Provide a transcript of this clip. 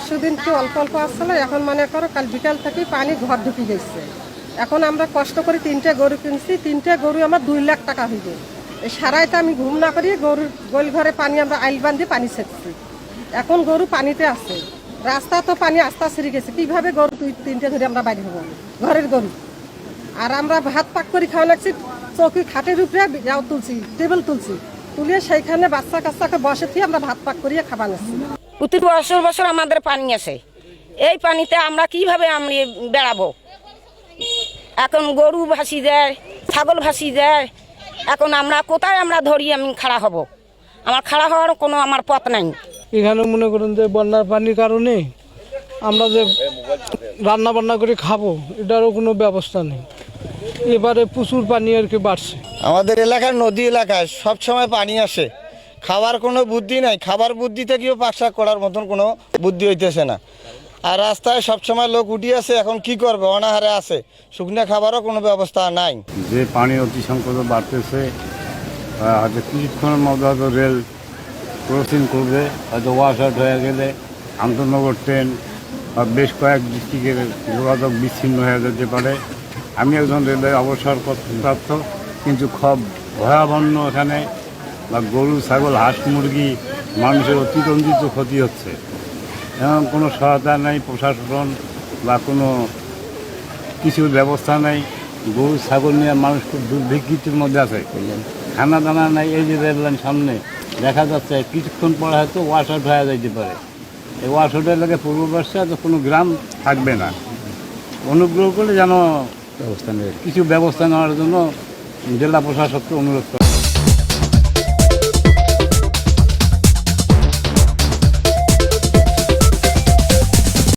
পরশুদিন কি অল্প অল্প আসছিল, এখন মনে করো কাল বিকাল থেকে পানি ঘর ঢুকে গেছে। এখন আমরা কষ্ট করে 3টে গরু কিনছি, 3টে গরু আমার 2 লাখ টাকা হইবে। এই সারাইতে আমি ঘুম না করি গরুর গোল ঘরে পানি আমরা আইল বান্ধি পানি ছেড়ছি। এখন গরু পানিতে আছে, রাস্তা তো পানি আস্তে ছিঁড়ে গেছে। কিভাবে গরু 2-3টে ধরে আমরা বাইরে হবো ঘরের গরু? আর আমরা ভাত পাক করে খাওয়া লাগছি, চৌকি খাটের উপরে যাও তুলছি, টেবিল তুলছি, তুলিয়ে সেইখানে বাচ্চা কাচ্চাকে বসে দিয়ে আমরা ভাত পাক করিয়ে খাবার নিচ্ছি। প্রতি বছর বছর আমাদের পানি আসে, এই পানিতে আমরা কিভাবে আমরা বেড়াবো? এখন গরু ভাসি দেয়, ছাগল ভাসি দেয়, এখন আমরা কোথায় আমরা ধরি আমি খাড়া হব? আমার খাড়া হওয়ার কোনো আমার পথ নাই। এখানে মনে করেন যে বন্যার পানির কারণে আমরা যে রান্না বান্না করে খাবো এটারও কোনো ব্যবস্থা নেই। এবারে প্রচুর পানি আর কি বাড়ছে। আমাদের এলাকার নদী এলাকায় সবসময় পানি আসে, খাবার কোনো বুদ্ধি নাই। খাবার বুদ্ধি থেকেও পাকশাক করার মতন কোনো বুদ্ধি হইতেছে না। আর রাস্তায় সবসময় লোক উঠে আছে, এখন কি করবে? অনাহারে আছে, শুকনো খাবারও কোনো ব্যবস্থা নাই। যে পানি অতি সংকট বাড়তেছে, হয়তো কিছুক্ষণের মধ্যে হয়তো রেল ক্রসিং করবে, হয়তো ওয়াশ আউট হয়ে গেলে আন্তনগর ট্রেন বা বেশ কয়েক ডিস্ট্রিক্টের যোগাযোগ বিচ্ছিন্ন হয়ে যেতে পারে। আমি একজন রেলের অবসরপ্রাপ্ত, কিন্তু খুব ভয়াবহ এখানে বা গরু ছাগল হাঁস মুরগি মানুষের অতিরঞ্জিত ক্ষতি হচ্ছে। এবং কোনো সহায়তা নেই, প্রশাসন বা কোনো কিছুর ব্যবস্থা নেই। গরু ছাগল নিয়ে মানুষ খুব দুর্ভিক্ষিতের মধ্যে আছে, খানা দানা নাই। এই যে রেললাইন সামনে দেখা যাচ্ছে, কিছুক্ষণ পরে হয়তো ওয়াশ আউট হয়ে যাইতে পারে। এই ওয়াশ আউটের লাগে পূর্ববর্ষে তো কোনো গ্রাম থাকবে না। অনুগ্রহ করে যেন কিছু ব্যবস্থা নেওয়ার জন্য জেলা প্রশাসককে অনুরোধ